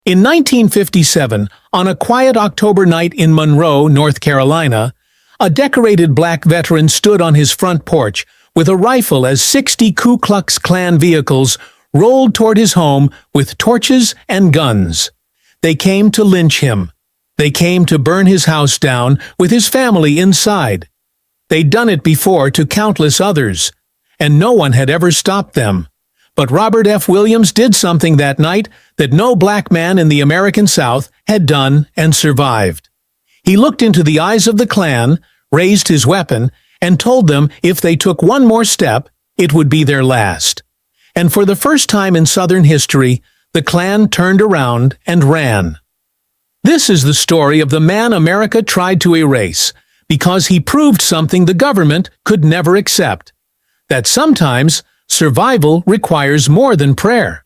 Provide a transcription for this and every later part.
In 1957, on a quiet October night in Monroe, North Carolina, a decorated black veteran stood on his front porch with a rifle as 60 Ku Klux Klan vehicles rolled toward his home with torches and guns. They came to lynch him. They came to burn his house down with his family inside. They'd done it before to countless others, and no one had ever stopped them. But Robert F. Williams did something that night that no black man in the American South had done and survived. He looked into the eyes of the Klan, raised his weapon, and told them if they took one more step, it would be their last. And for the first time in Southern history, the Klan turned around and ran. This is the story of the man America tried to erase because he proved something the government could never accept: that sometimes survival requires more than prayer.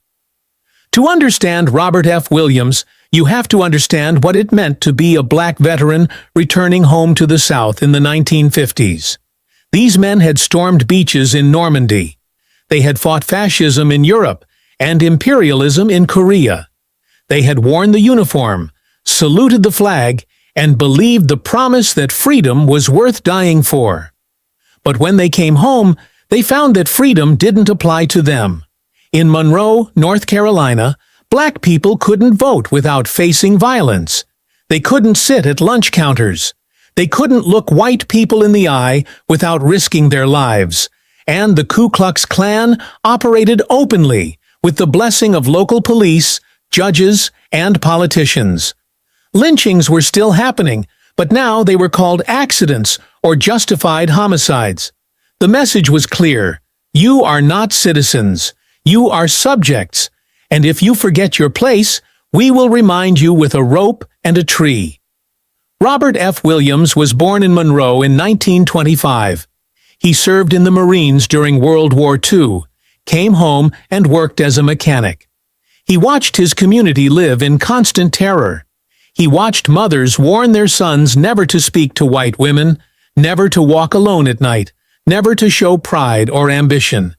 To understand Robert F. Williams, you have to understand what it meant to be a black veteran returning home to the South in the 1950s. These men had stormed beaches in Normandy. They had fought fascism in Europe and imperialism in Korea. They had worn the uniform, saluted the flag, and believed the promise that freedom was worth dying for. But when they came home, they found that freedom didn't apply to them. In Monroe, North Carolina, black people couldn't vote without facing violence. They couldn't sit at lunch counters. They couldn't look white people in the eye without risking their lives. And the Ku Klux Klan operated openly, with the blessing of local police, judges, and politicians. Lynchings were still happening, but now they were called accidents or justified homicides. The message was clear: you are not citizens, you are subjects, and if you forget your place, we will remind you with a rope and a tree. Robert F. Williams was born in Monroe in 1925. He served in the Marines during World War II, came home and worked as a mechanic. He watched his community live in constant terror. He watched mothers warn their sons never to speak to white women, never to walk alone at night, never to show pride or ambition.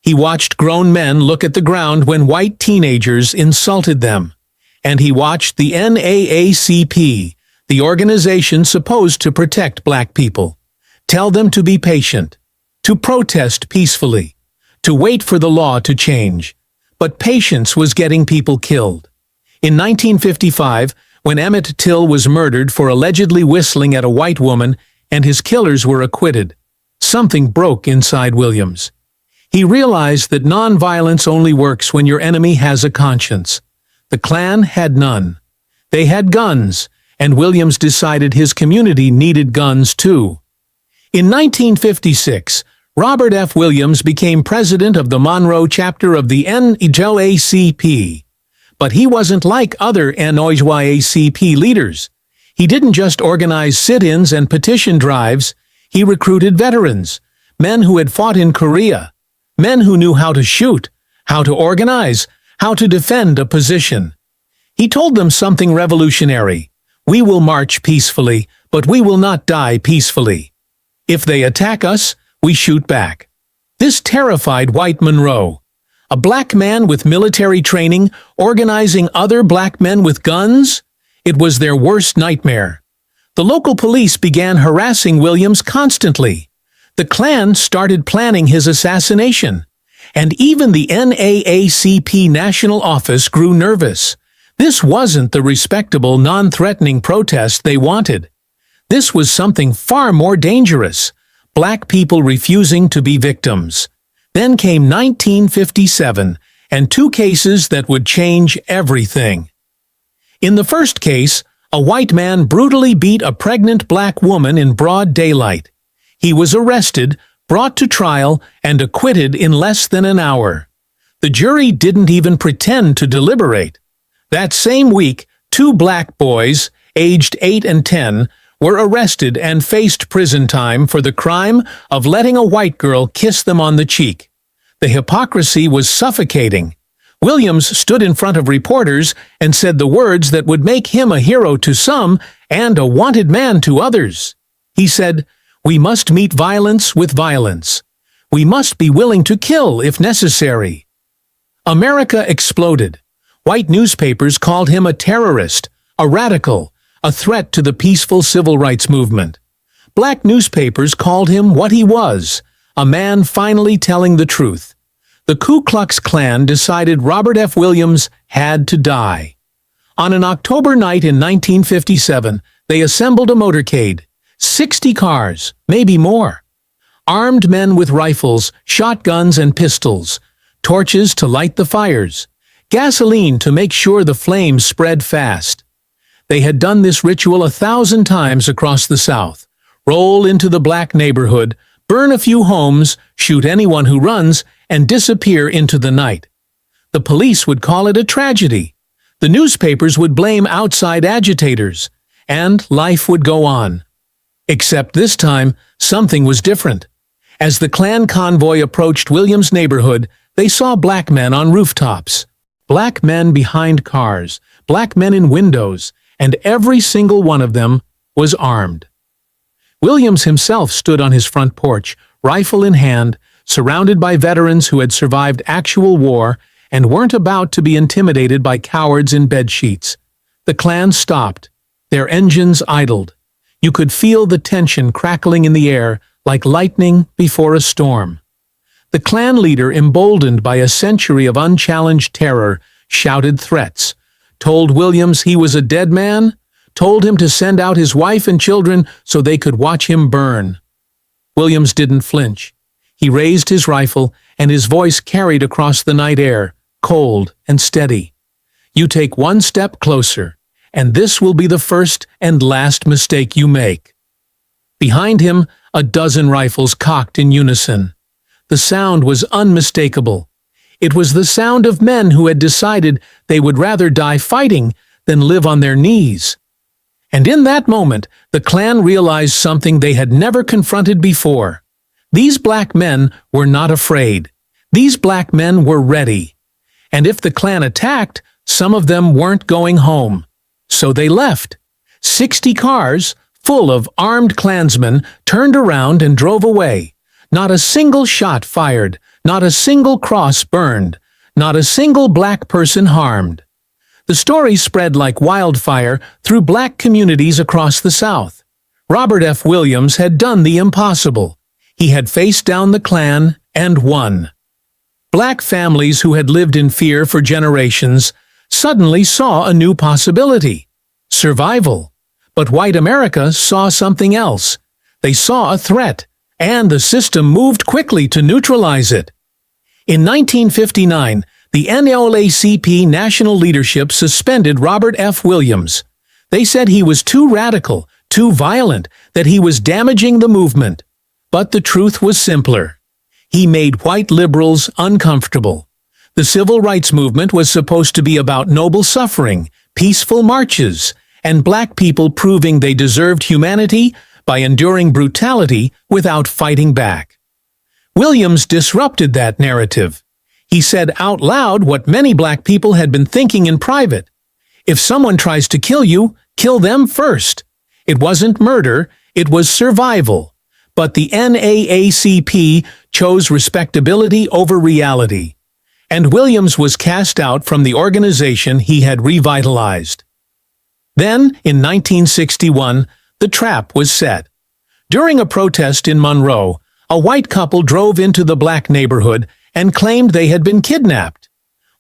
He watched grown men look at the ground when white teenagers insulted them. And he watched the NAACP, the organization supposed to protect black people, tell them to be patient, to protest peacefully, to wait for the law to change. But patience was getting people killed. In 1955, when Emmett Till was murdered for allegedly whistling at a white woman and his killers were acquitted, something broke inside Williams. He realized that nonviolence only works when your enemy has a conscience. The Klan had none. They had guns, and Williams decided his community needed guns too. In 1956, Robert F. Williams became president of the Monroe chapter of the NAACP. But he wasn't like other NAACP leaders. He didn't just organize sit-ins and petition drives. He recruited veterans, men who had fought in Korea, men who knew how to shoot, how to organize, how to defend a position. He told them something revolutionary: we will march peacefully, but we will not die peacefully. If they attack us, we shoot back. This terrified white Monroe. A black man with military training organizing other black men with guns? It was their worst nightmare. The local police began harassing Williams constantly. The Klan started planning his assassination. And even the NAACP national office grew nervous. This wasn't the respectable, non-threatening protest they wanted. This was something far more dangerous: black people refusing to be victims. Then came 1957, and two cases that would change everything. In the first case, a white man brutally beat a pregnant black woman in broad daylight. He was arrested, brought to trial, and acquitted in less than an hour. The jury didn't even pretend to deliberate. That same week, two black boys, aged 8 and 10, were arrested and faced prison time for the crime of letting a white girl kiss them on the cheek. The hypocrisy was suffocating. Williams stood in front of reporters and said the words that would make him a hero to some and a wanted man to others. He said, "We must meet violence with violence. We must be willing to kill if necessary." America exploded. White newspapers called him a terrorist, a radical, a threat to the peaceful civil rights movement. Black newspapers called him what he was, a man finally telling the truth. The Ku Klux Klan decided Robert F. Williams had to die. On an October night in 1957, they assembled a motorcade, 60 cars, maybe more. Armed men with rifles, shotguns and pistols, torches to light the fires, gasoline to make sure the flames spread fast. They had done this ritual 1,000 times across the South. Roll into the black neighborhood, burn a few homes, shoot anyone who runs, and disappear into the night. The police would call it a tragedy. The newspapers would blame outside agitators, and life would go on. Except this time, something was different. As the Klan convoy approached Williams' neighborhood, they saw black men on rooftops, black men behind cars, black men in windows, and every single one of them was armed. Williams himself stood on his front porch, rifle in hand, surrounded by veterans who had survived actual war and weren't about to be intimidated by cowards in bedsheets. The Klan stopped. Their engines idled. You could feel the tension crackling in the air like lightning before a storm. The Klan leader, emboldened by a century of unchallenged terror, shouted threats, told Williams he was a dead man, told him to send out his wife and children so they could watch him burn. Williams didn't flinch. He raised his rifle, and his voice carried across the night air, cold and steady. You take one step closer, and this will be the first and last mistake you make. Behind him, a dozen rifles cocked in unison. The sound was unmistakable. It was the sound of men who had decided they would rather die fighting than live on their knees. And in that moment, the Klan realized something they had never confronted before. These black men were not afraid. These black men were ready. And if the Klan attacked, some of them weren't going home. So they left. 60 cars, full of armed Klansmen, turned around and drove away. Not a single shot fired, not a single cross burned, not a single black person harmed. The story spread like wildfire through black communities across the South. Robert F. Williams had done the impossible. He had faced down the Klan and won. Black families who had lived in fear for generations suddenly saw a new possibility: survival. But white America saw something else. They saw a threat, and the system moved quickly to neutralize it. In 1959, the NAACP national leadership suspended Robert F. Williams. They said he was too radical, too violent, that he was damaging the movement. But the truth was simpler. He made white liberals uncomfortable. The civil rights movement was supposed to be about noble suffering, peaceful marches, and black people proving they deserved humanity by enduring brutality without fighting back. Williams disrupted that narrative. He said out loud what many black people had been thinking in private. If someone tries to kill you, kill them first. It wasn't murder, it was survival. But the NAACP chose respectability over reality. And Williams was cast out from the organization he had revitalized. Then, in 1961, the trap was set. During a protest in Monroe, a white couple drove into the black neighborhood and claimed they had been kidnapped.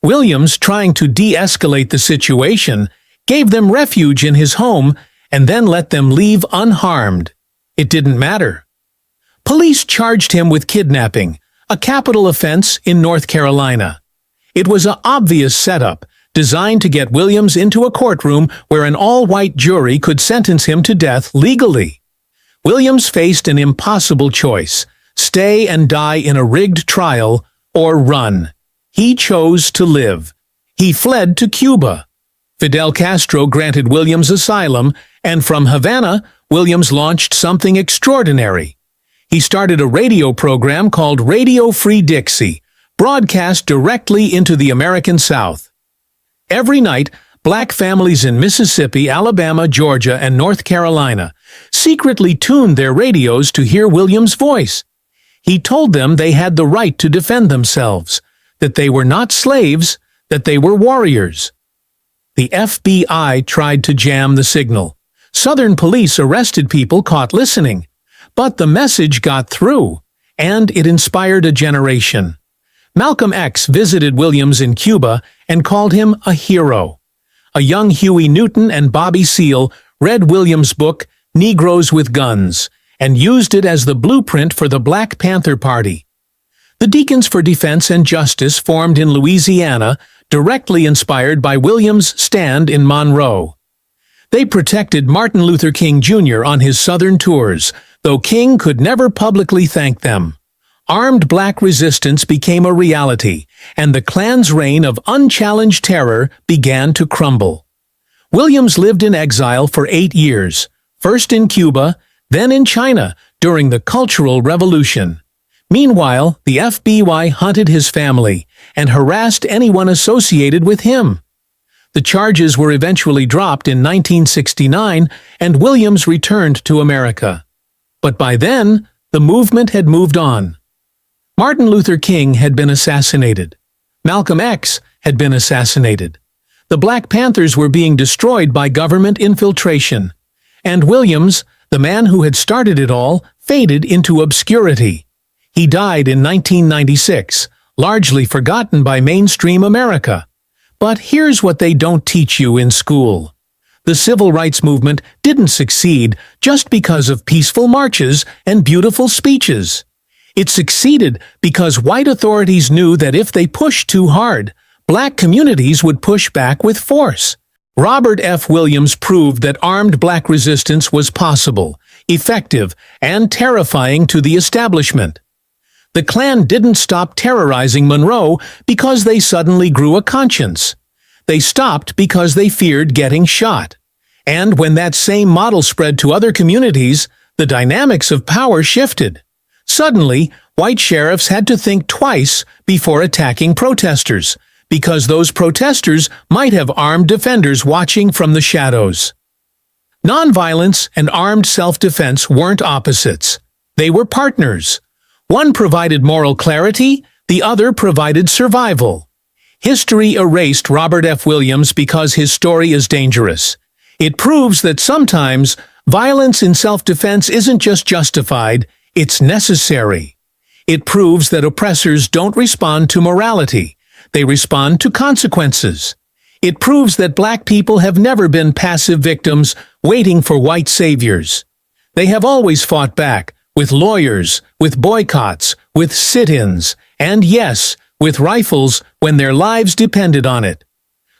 Williams, trying to de-escalate the situation, gave them refuge in his home and then let them leave unharmed. It didn't matter. Police charged him with kidnapping, a capital offense in North Carolina. It was an obvious setup, designed to get Williams into a courtroom where an all-white jury could sentence him to death legally. Williams faced an impossible choice: stay and die in a rigged trial, or run. He chose to live. He fled to Cuba. Fidel Castro granted Williams asylum, and from Havana, Williams launched something extraordinary. He started a radio program called Radio Free Dixie, broadcast directly into the American South. Every night, black families in Mississippi, Alabama, Georgia, and North Carolina secretly tuned their radios to hear Williams' voice. He told them they had the right to defend themselves, that they were not slaves, that they were warriors. The FBI tried to jam the signal. Southern police arrested people caught listening. But the message got through, and it inspired a generation. Malcolm X visited Williams in Cuba and called him a hero. A young Huey Newton and Bobby Seale read Williams' book, Negroes with Guns, and used it as the blueprint for the Black Panther Party. The Deacons for Defense and Justice formed in Louisiana, directly inspired by Williams' stand in Monroe. They protected Martin Luther King Jr. on his Southern tours, though King could never publicly thank them. Armed black resistance became a reality, and the Klan's reign of unchallenged terror began to crumble. Williams lived in exile for 8 years, first in Cuba, then in China, during the Cultural Revolution. Meanwhile, the FBI hunted his family and harassed anyone associated with him. The charges were eventually dropped in 1969, and Williams returned to America. But by then, the movement had moved on. Martin Luther King had been assassinated. Malcolm X had been assassinated. The Black Panthers were being destroyed by government infiltration. And Williams, the man who had started it all, faded into obscurity. He died in 1996, largely forgotten by mainstream America. But here's what they don't teach you in school. The civil rights movement didn't succeed just because of peaceful marches and beautiful speeches. It succeeded because white authorities knew that if they pushed too hard, black communities would push back with force. Robert F. Williams proved that armed black resistance was possible, effective, and terrifying to the establishment. The Klan didn't stop terrorizing Monroe because they suddenly grew a conscience. They stopped because they feared getting shot. And when that same model spread to other communities, the dynamics of power shifted. Suddenly, white sheriffs had to think twice before attacking protesters, because those protesters might have armed defenders watching from the shadows. Nonviolence and armed self-defense weren't opposites. They were partners. One provided moral clarity, the other provided survival. History erased Robert F. Williams because his story is dangerous. It proves that sometimes violence in self-defense isn't just justified, it's necessary. It proves that oppressors don't respond to morality. They respond to consequences. It proves that black people have never been passive victims waiting for white saviors. They have always fought back, with lawyers, with boycotts, with sit-ins, and yes, with rifles when their lives depended on it.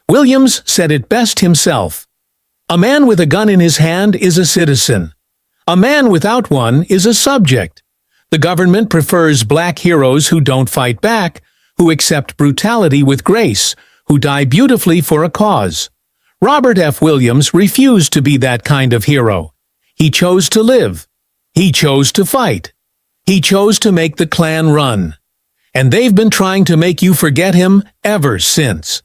Williams said it best himself. A man with a gun in his hand is a citizen. A man without one is a subject. The government prefers black heroes who don't fight back, who accept brutality with grace, who die beautifully for a cause. Robert F. Williams refused to be that kind of hero. He chose to live. He chose to fight. He chose to make the Klan run. And they've been trying to make you forget him ever since.